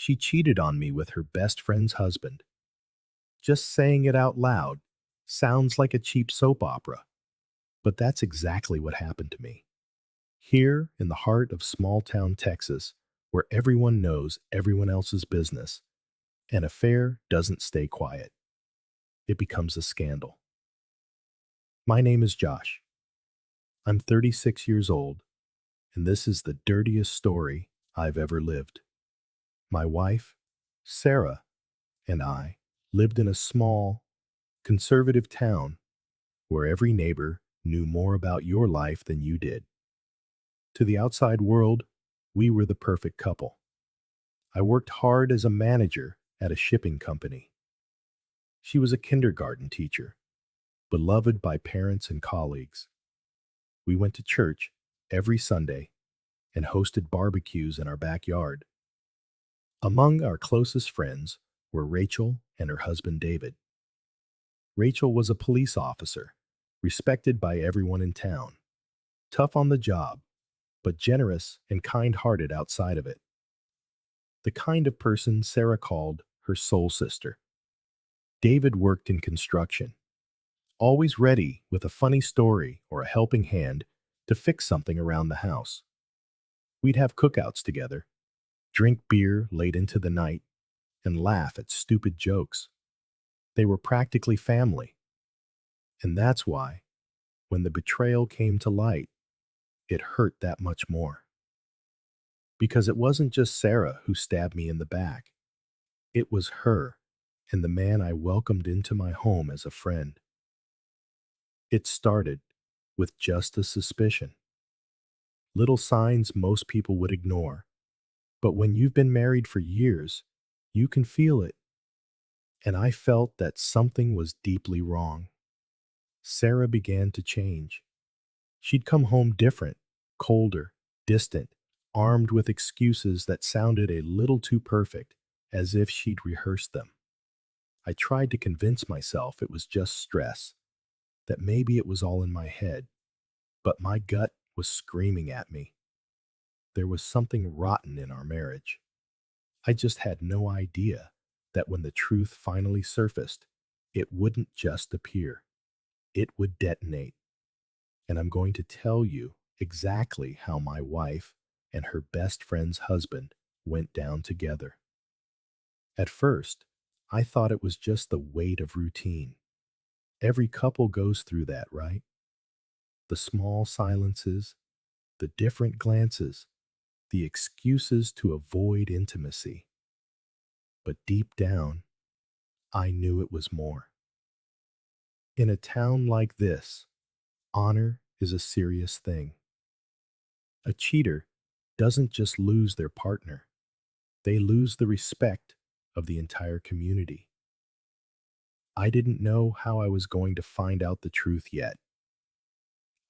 She cheated on me with her best friend's husband. Just saying it out loud sounds like a cheap soap opera, but that's exactly what happened to me. Here in the heart of small town Texas, where everyone knows everyone else's business, an affair doesn't stay quiet. It becomes a scandal. My name is Josh. I'm 36 years old, and this is the dirtiest story I've ever lived. My wife, Sarah, and I lived in a small, conservative town where every neighbor knew more about your life than you did. To the outside world, we were the perfect couple. I worked hard as a manager at a shipping company. She was a kindergarten teacher, beloved by parents and colleagues. We went to church every Sunday and hosted barbecues in our backyard. Among our closest friends were Rachel and her husband David. Rachel was a police officer, respected by everyone in town, tough on the job, but generous and kind-hearted outside of it. The kind of person Sarah called her soul sister. David worked in construction, always ready with a funny story or a helping hand to fix something around the house. We'd have cookouts together, drink beer late into the night, and laugh at stupid jokes. They were practically family. And that's why, when the betrayal came to light, it hurt that much more. Because it wasn't just Sarah who stabbed me in the back. It was her and the man I welcomed into my home as a friend. It started with just a suspicion. Little signs most people would ignore. But when you've been married for years, you can feel it. And I felt that something was deeply wrong. Sarah began to change. She'd come home different, colder, distant, armed with excuses that sounded a little too perfect, as if she'd rehearsed them. I tried to convince myself it was just stress, that maybe it was all in my head, but my gut was screaming at me. There was something rotten in our marriage. I just had no idea that when the truth finally surfaced, it wouldn't just appear. It would detonate. And I'm going to tell you exactly how my wife and her best friend's husband went down together. At first, I thought it was just the weight of routine. Every couple goes through that, right? The small silences, the different glances, the excuses to avoid intimacy. But deep down, I knew it was more. In a town like this, honor is a serious thing. A cheater doesn't just lose their partner, they lose the respect of the entire community. I didn't know how I was going to find out the truth yet.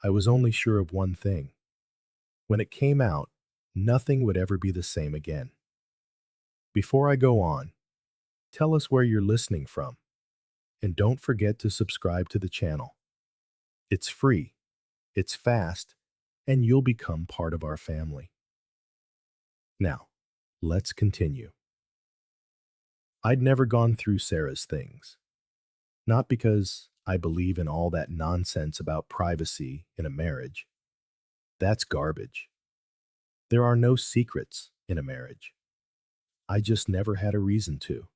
I was only sure of one thing. When it came out, nothing would ever be the same again. Before I go on, tell us where you're listening from, and don't forget to subscribe to the channel. It's free, it's fast, and you'll become part of our family. Now, let's continue. I'd never gone through Sarah's things. Not because I believe in all that nonsense about privacy in a marriage. That's garbage. There are no secrets in a marriage. I just never had a reason to.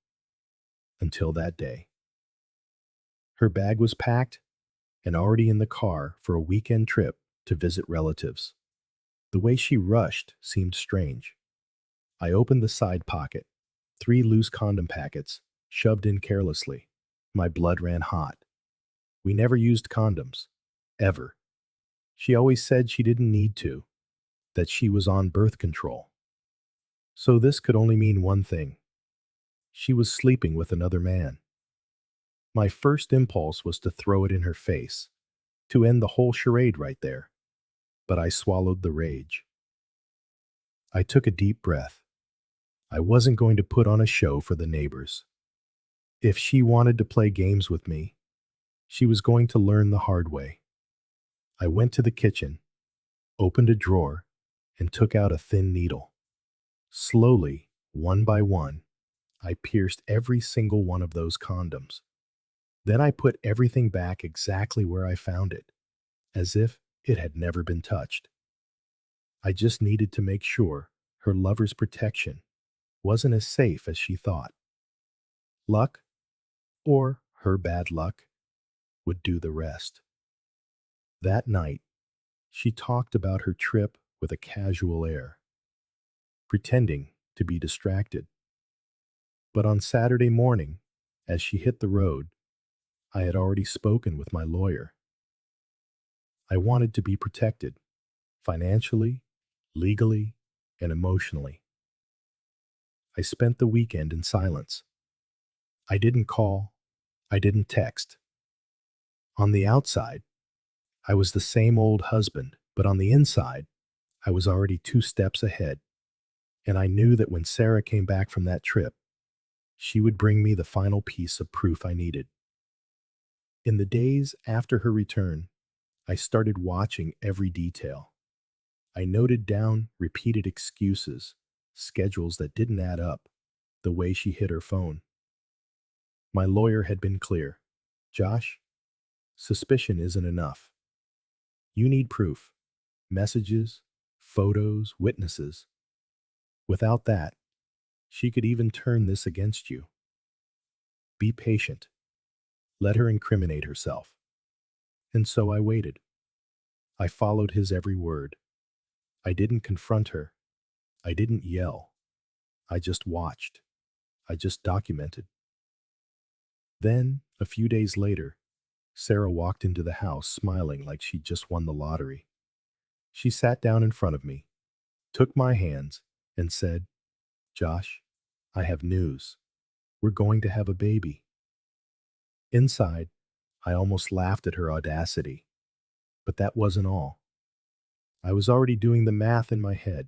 Until that day. Her bag was packed and already in the car for a weekend trip to visit relatives. The way she rushed seemed strange. I opened the side pocket, 3 loose condom packets, shoved in carelessly. My blood ran hot. We never used condoms. Ever. She always said she didn't need to, that she was on birth control. So this could only mean one thing. She was sleeping with another man. My first impulse was to throw it in her face, to end the whole charade right there. But I swallowed the rage. I took a deep breath. I wasn't going to put on a show for the neighbors. If she wanted to play games with me, she was going to learn the hard way. I went to the kitchen, opened a drawer, and took out a thin needle. Slowly, One by one, I pierced every single one of those condoms. Then I put everything back exactly where I found it, as if it had never been touched. I just needed to make sure her lover's protection wasn't as safe as she thought. Luck, or her bad luck, would do the rest. That night, she talked about her trip with a casual air, pretending to be distracted. But on Saturday morning, as she hit the road, I had already spoken with my lawyer. I wanted to be protected, financially, legally, and emotionally. I spent the weekend in silence. I didn't call. I didn't text. On the outside, I was the same old husband, but on the inside, I was already 2 steps ahead. And I knew that when Sarah came back from that trip, she would bring me the final piece of proof I needed. In the days after her return, I started watching every detail. I noted down repeated excuses, schedules that didn't add up, the way she hid her phone. My lawyer had been clear. Josh, suspicion isn't enough. You need proof, messages, photos, witnesses. Without that, she could even turn this against you. Be patient. Let her incriminate herself. And so I waited. I followed his every word. I didn't confront her. I didn't yell. I just watched. I just documented. Then, a few days later, Sarah walked into the house smiling like she'd just won the lottery. She sat down in front of me, took my hands, and said, Josh, I have news. We're going to have a baby. Inside, I almost laughed at her audacity. But that wasn't all. I was already doing the math in my head.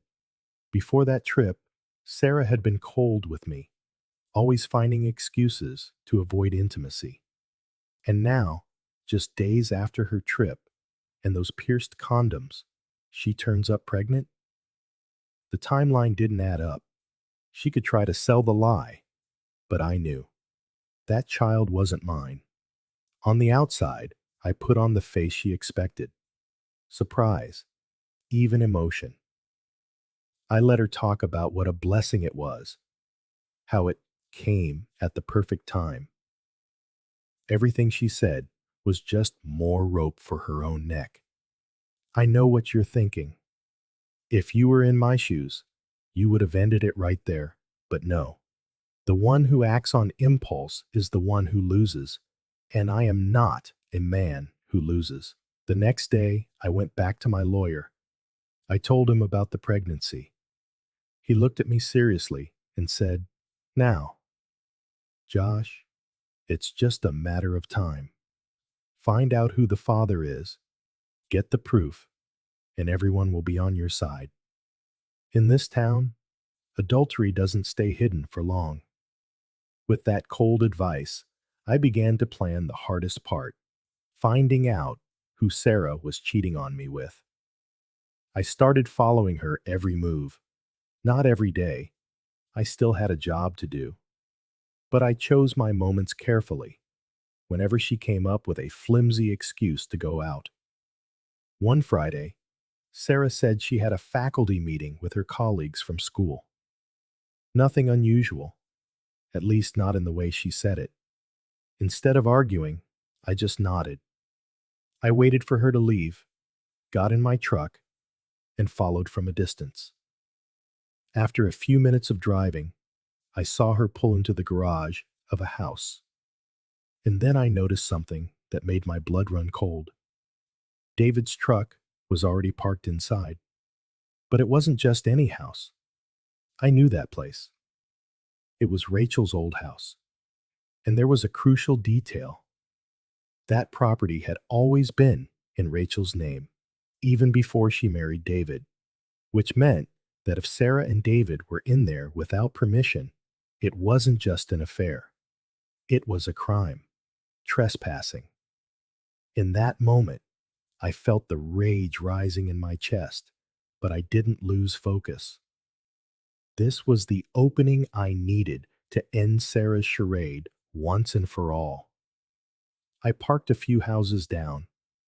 Before that trip, Sarah had been cold with me, always finding excuses to avoid intimacy. And now, just days after her trip and those pierced condoms, she turns up pregnant? The timeline didn't add up. She could try to sell the lie, but I knew. That child wasn't mine. On the outside, I put on the face she expected. Surprise, even emotion. I let her talk about what a blessing it was, how it came at the perfect time. Everything she said was just more rope for her own neck. I know what you're thinking. If you were in my shoes, you would have ended it right there. But no. The one who acts on impulse is the one who loses. And I am not a man who loses. The next day, I went back to my lawyer. I told him about the pregnancy. He looked at me seriously and said, Now, Josh, it's just a matter of time. Find out who the father is, get the proof, and everyone will be on your side. In this town, adultery doesn't stay hidden for long. With that cold advice, I began to plan the hardest part, finding out who Sarah was cheating on me with. I started following her every move. Not every day. I still had a job to do. But I chose my moments carefully, whenever she came up with a flimsy excuse to go out. One Friday, Sarah said she had a faculty meeting with her colleagues from school. Nothing unusual, at least not in the way she said it. Instead of arguing, I just nodded. I waited for her to leave, got in my truck, and followed from a distance. After a few minutes of driving, I saw her pull into the garage of a house. And then I noticed something that made my blood run cold. David's truck was already parked inside. But it wasn't just any house. I knew that place. It was Rachel's old house. And there was a crucial detail. That property had always been in Rachel's name, even before she married David, which meant that if Sarah and David were in there without permission, it wasn't just an affair. It was a crime, trespassing. In that moment, I felt the rage rising in my chest, but I didn't lose focus. This was the opening I needed to end Sarah's charade once and for all. I parked a few houses down,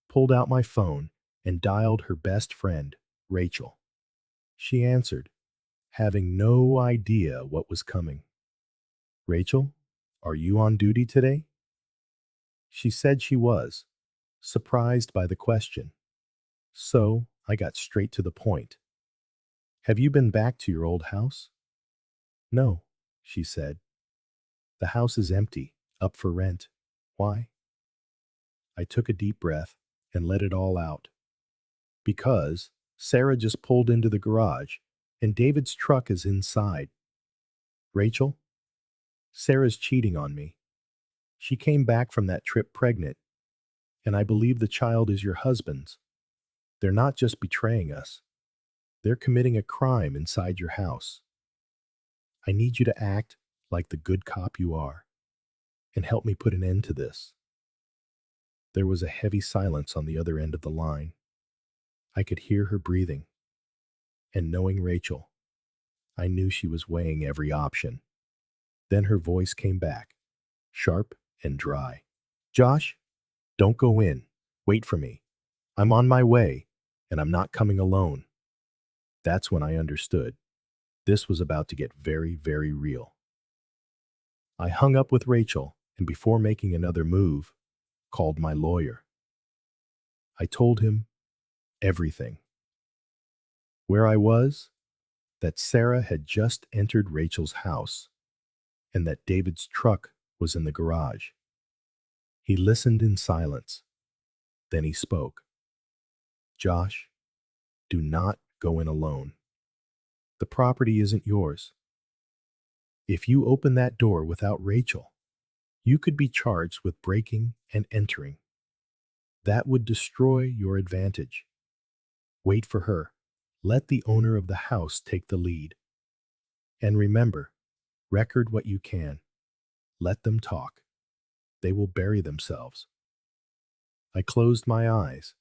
pulled out my phone, and dialed her best friend, Rachel. She answered, having no idea what was coming. Rachel, are you on duty today? She said she was, surprised by the question. So I got straight to the point. Have you been back to your old house? No, she said. The house is empty, up for rent. Why? I took a deep breath and let it all out. Because Sarah just pulled into the garage and David's truck is inside. Rachel, Sarah's cheating on me. She came back from that trip pregnant, and I believe the child is your husband's. They're not just betraying us, they're committing a crime inside your house. I need you to act like the good cop you are and help me put an end to this. There was a heavy silence on the other end of the line. I could hear her breathing, and knowing Rachel, I knew she was weighing every option. Then her voice came back, sharp and dry. Josh, don't go in. Wait for me. I'm on my way, and I'm not coming alone. That's when I understood. This was about to get very, very real. I hung up with Rachel, and before making another move, called my lawyer. I told him everything. Where I was, that Sarah had just entered Rachel's house, and that David's truck was in the garage. He listened in silence. Then he spoke. Josh, do not go in alone. The property isn't yours. If you open that door without Rachel, you could be charged with breaking and entering. That would destroy your advantage. Wait for her. Let the owner of the house take the lead. And remember, record what you can. Let them talk. They will bury themselves. I closed my eyes,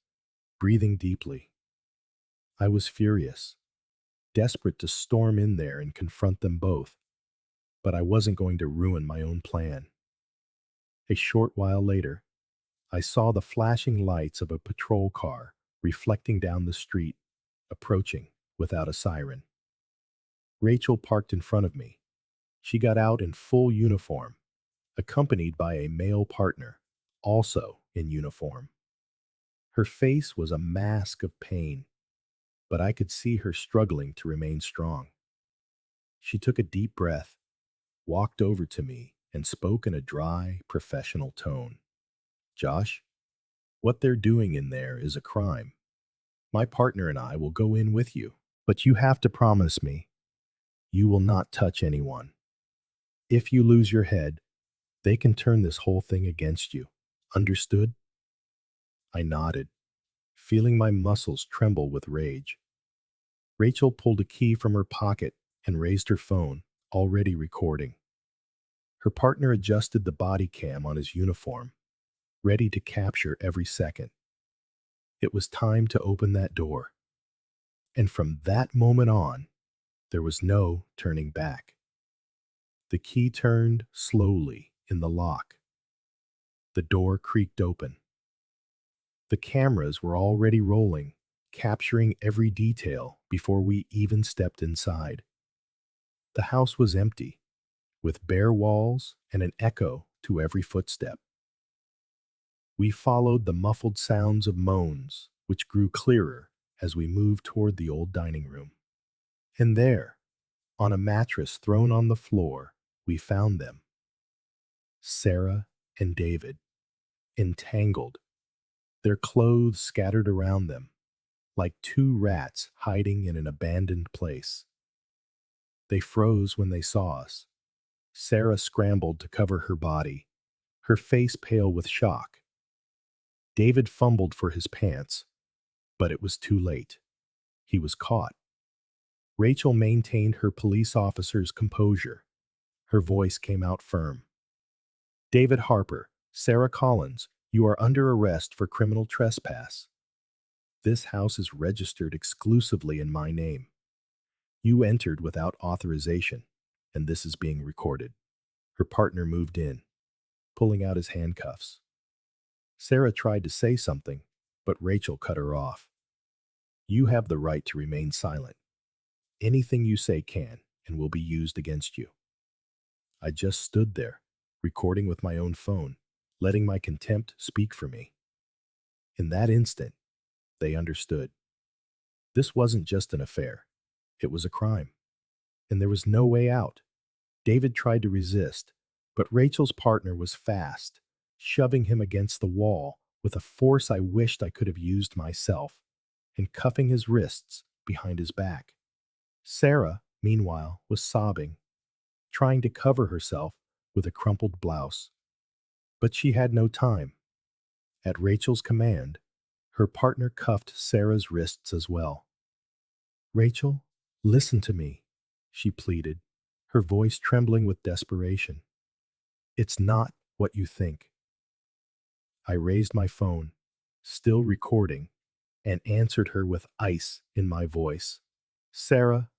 breathing deeply. I was furious, desperate to storm in there and confront them both, but I wasn't going to ruin my own plan. A short while later, I saw the flashing lights of a patrol car reflecting down the street, approaching without a siren. Rachel parked in front of me. She got out in full uniform, accompanied by a male partner, also in uniform. Her face was a mask of pain, but I could see her struggling to remain strong. She took a deep breath, walked over to me, and spoke in a dry, professional tone. Josh, what they're doing in there is a crime. My partner and I will go in with you, but you have to promise me you will not touch anyone. If you lose your head, they can turn this whole thing against you. Understood? I nodded, feeling my muscles tremble with rage. Rachel pulled a key from her pocket and raised her phone, already recording. Her partner adjusted the body cam on his uniform, ready to capture every second. It was time to open that door. And from that moment on, there was no turning back. The key turned slowly in the lock. The door creaked open. The cameras were already rolling, capturing every detail before we even stepped inside. The house was empty, with bare walls and an echo to every footstep. We followed the muffled sounds of moans, which grew clearer as we moved toward the old dining room. And there, on a mattress thrown on the floor, we found them. Sarah and David, entangled, their clothes scattered around them, like two rats hiding in an abandoned place. They froze when they saw us. Sarah scrambled to cover her body, her face pale with shock. David fumbled for his pants, but it was too late. He was caught. Rachel maintained her police officer's composure. Her voice came out firm. David Harper, Sarah Collins, you are under arrest for criminal trespass. This house is registered exclusively in my name. You entered without authorization, and this is being recorded. Her partner moved in, pulling out his handcuffs. Sarah tried to say something, but Rachel cut her off. You have the right to remain silent. Anything you say can and will be used against you. I just stood there, recording with my own phone, letting my contempt speak for me. In that instant, they understood. This wasn't just an affair. It was a crime. And there was no way out. David tried to resist, but Rachel's partner was fast, shoving him against the wall with a force I wished I could have used myself, and cuffing his wrists behind his back. Sarah, meanwhile, was sobbing, trying to cover herself with a crumpled blouse. But she had no time. At Rachel's command, her partner cuffed Sarah's wrists as well. Rachel, listen to me, she pleaded, her voice trembling with desperation. It's not what you think. I raised my phone, still recording, and answered her with ice in my voice. Sarah,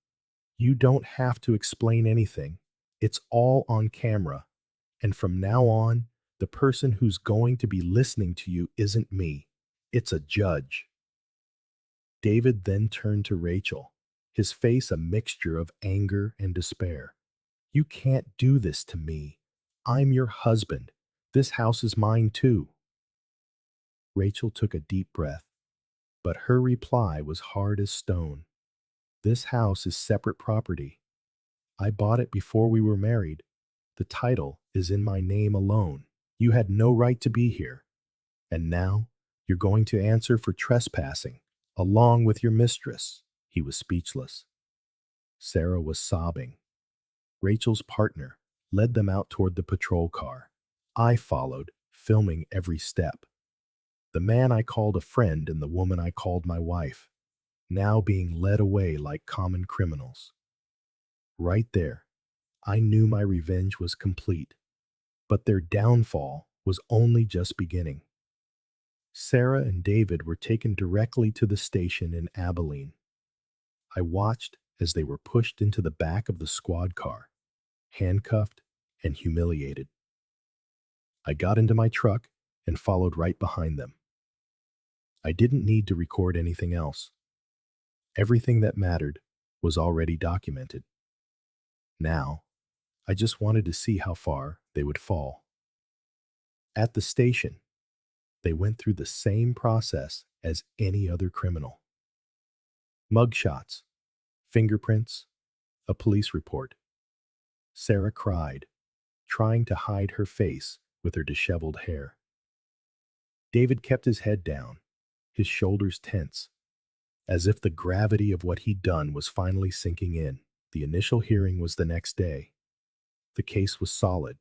you don't have to explain anything. It's all on camera. And from now on, the person who's going to be listening to you isn't me. It's a judge. David then turned to Rachel, his face a mixture of anger and despair. You can't do this to me. I'm your husband. This house is mine too. Rachel took a deep breath, but her reply was hard as stone. This house is separate property. I bought it before we were married. The title is in my name alone. You had no right to be here. And now you're going to answer for trespassing, along with your mistress. He was speechless. Sarah was sobbing. Rachel's partner led them out toward the patrol car. I followed, filming every step. The man I called a friend and the woman I called my wife, now being led away like common criminals. Right there, I knew my revenge was complete, but their downfall was only just beginning. Sarah and David were taken directly to the station in Abilene. I watched as they were pushed into the back of the squad car, handcuffed and humiliated. I got into my truck and followed right behind them. I didn't need to record anything else. Everything that mattered was already documented. Now, I just wanted to see how far they would fall. At the station, they went through the same process as any other criminal. Mugshots, fingerprints, a police report. Sarah cried, trying to hide her face with her disheveled hair. David kept his head down, his shoulders tense, as if the gravity of what he'd done was finally sinking in. The initial hearing was the next day. The case was solid.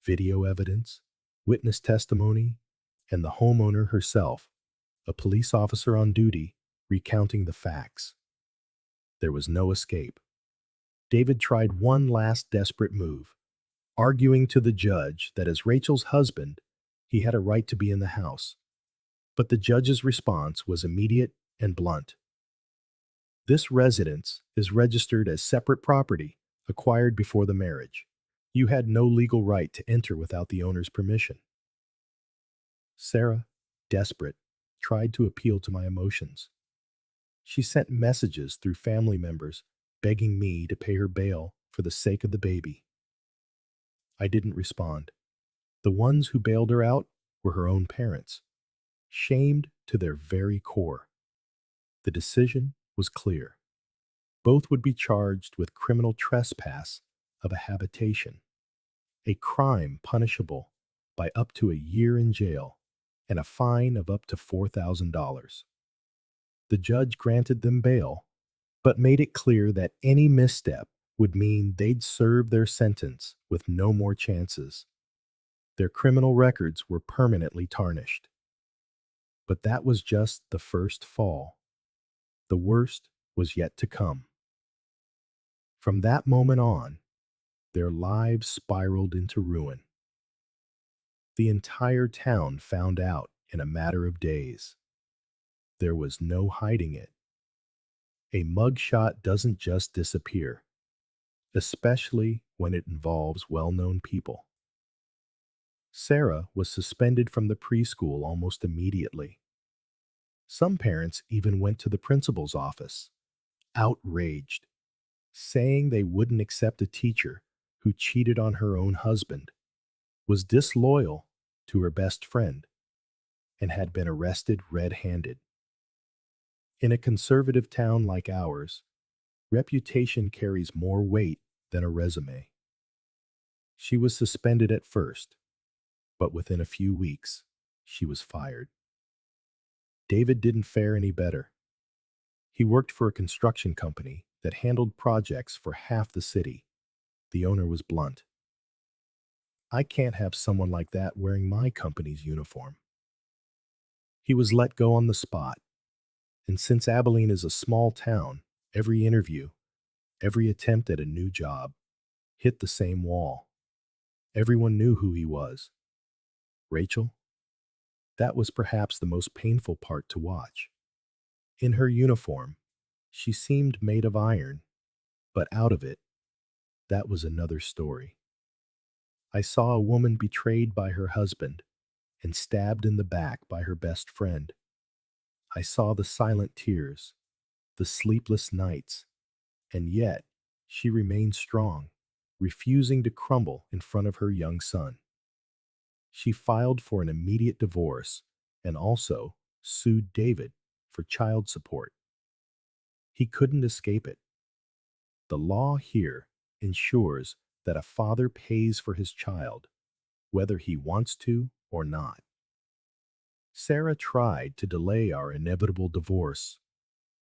Video evidence, witness testimony, and the homeowner herself, a police officer on duty, recounting the facts. There was no escape. David tried one last desperate move, arguing to the judge that as Rachel's husband, he had a right to be in the house. But the judge's response was immediate and blunt. This residence is registered as separate property, acquired before the marriage. You had no legal right to enter without the owner's permission. Sarah, desperate, tried to appeal to my emotions. She sent messages through family members begging me to pay her bail for the sake of the baby. I didn't respond. The ones who bailed her out were her own parents, shamed to their very core. The decision was clear. Both would be charged with criminal trespass of a habitation, a crime punishable by up to a year in jail and a fine of up to $4,000. The judge granted them bail, but made it clear that any misstep would mean they'd serve their sentence with no more chances. Their criminal records were permanently tarnished. But that was just the first fall. The worst was yet to come. From that moment on, their lives spiraled into ruin. The entire town found out in a matter of days. There was no hiding it. A mugshot doesn't just disappear, especially when it involves well-known people. Sarah was suspended from the preschool almost immediately. Some parents even went to the principal's office, outraged, saying they wouldn't accept a teacher who cheated on her own husband, was disloyal to her best friend, and had been arrested red-handed. In a conservative town like ours, reputation carries more weight than a resume. She was suspended at first, but within a few weeks, she was fired. David didn't fare any better. He worked for a construction company that handled projects for half the city. The owner was blunt. I can't have someone like that wearing my company's uniform. He was let go on the spot, and since Abilene is a small town, every interview, every attempt at a new job, hit the same wall. Everyone knew who he was. Rachel? That was perhaps the most painful part to watch. In her uniform, she seemed made of iron, but out of it, that was another story. I saw a woman betrayed by her husband and stabbed in the back by her best friend. I saw the silent tears, the sleepless nights, and yet she remained strong, refusing to crumble in front of her young son. She filed for an immediate divorce and also sued David for child support. He couldn't escape it. The law here ensures that a father pays for his child, whether he wants to or not. Sarah tried to delay our inevitable divorce.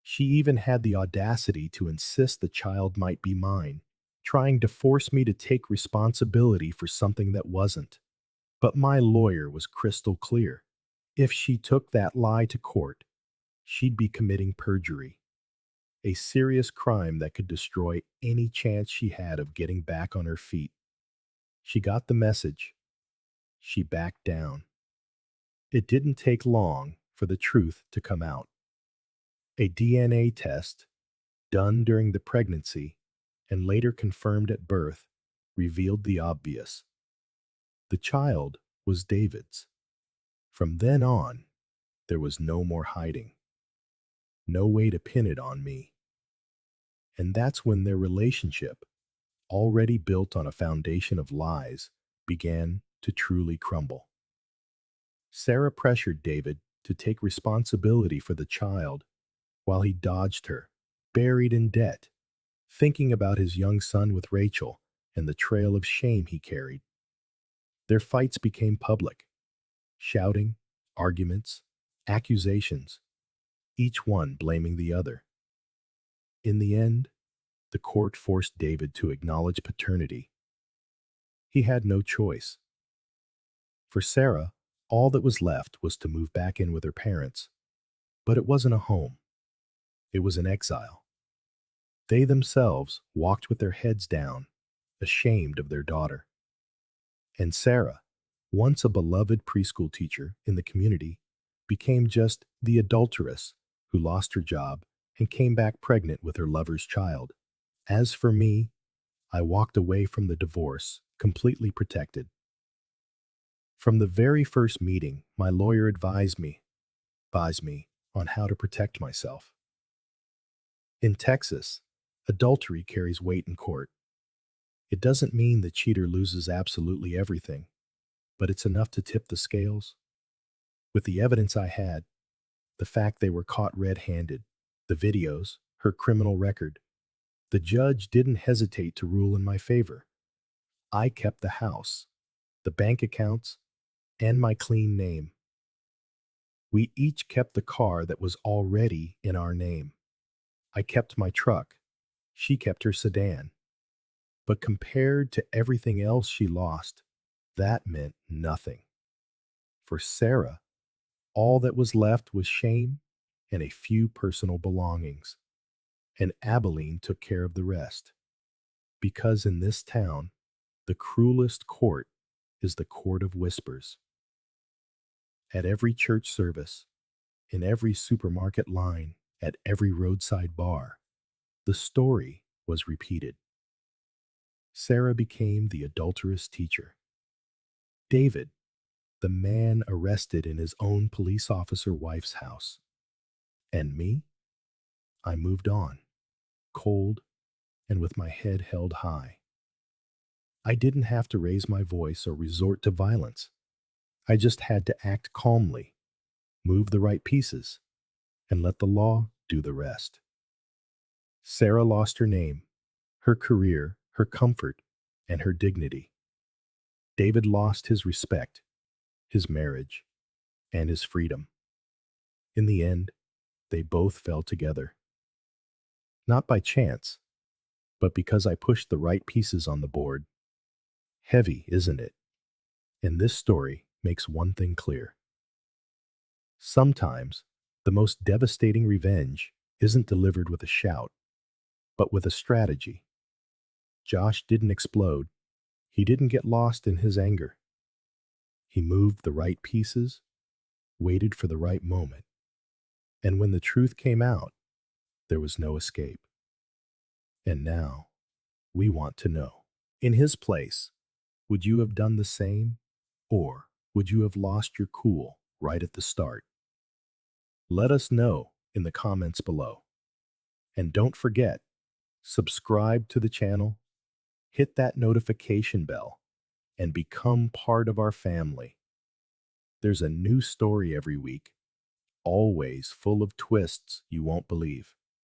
She even had the audacity to insist the child might be mine, trying to force me to take responsibility for something that wasn't. But my lawyer was crystal clear. If she took that lie to court, she'd be committing perjury, a serious crime that could destroy any chance she had of getting back on her feet. She got the message. She backed down. It didn't take long for the truth to come out. A DNA test, done during the pregnancy and later confirmed at birth, revealed the obvious. The child was David's. From then on, there was no more hiding. No way to pin it on me. And that's when their relationship, already built on a foundation of lies, began to truly crumble. Sarah pressured David to take responsibility for the child while he dodged her, buried in debt, thinking about his young son with Rachel and the trail of shame he carried. Their fights became public, shouting, arguments, accusations, each one blaming the other. In the end, the court forced David to acknowledge paternity. He had no choice. For Sarah, all that was left was to move back in with her parents. But it wasn't a home. It was an exile. They themselves walked with their heads down, ashamed of their daughter. And Sarah, once a beloved preschool teacher in the community, became just the adulteress who lost her job and came back pregnant with her lover's child. As for me, I walked away from the divorce completely protected. From the very first meeting, my lawyer advised me on how to protect myself. In Texas, adultery carries weight in court. It doesn't mean the cheater loses absolutely everything, but it's enough to tip the scales. With the evidence I had, the fact they were caught red-handed, the videos, her criminal record, the judge didn't hesitate to rule in my favor. I kept the house, the bank accounts, and my clean name. We each kept the car that was already in our name. I kept my truck. She kept her sedan. But compared to everything else she lost, that meant nothing. For Sarah, all that was left was shame and a few personal belongings. And Abilene took care of the rest. Because in this town, the cruelest court is the court of whispers. At every church service, in every supermarket line, at every roadside bar, The story was repeated. Sarah became the adulterous teacher. David, the man arrested in his own police officer wife's house. And me? I moved on, cold and with my head held high. I didn't have to raise my voice or resort to violence. I just had to act calmly, move the right pieces, and let the law do the rest. Sarah lost her name, her career, her comfort, and her dignity. David lost his respect, his marriage, and his freedom. In the end, they both fell together. Not by chance, but because I pushed the right pieces on the board. Heavy, isn't it? And this story makes one thing clear. Sometimes, the most devastating revenge isn't delivered with a shout, but with a strategy. Josh didn't explode. He didn't get lost in his anger. He moved the right pieces, waited for the right moment, and when the truth came out, there was no escape. And now, we want to know. In his place, would you have done the same? Or would you have lost your cool right at the start? Let us know in the comments below. And don't forget, subscribe to the channel, hit that notification bell, and become part of our family. There's a new story every week, always full of twists you won't believe.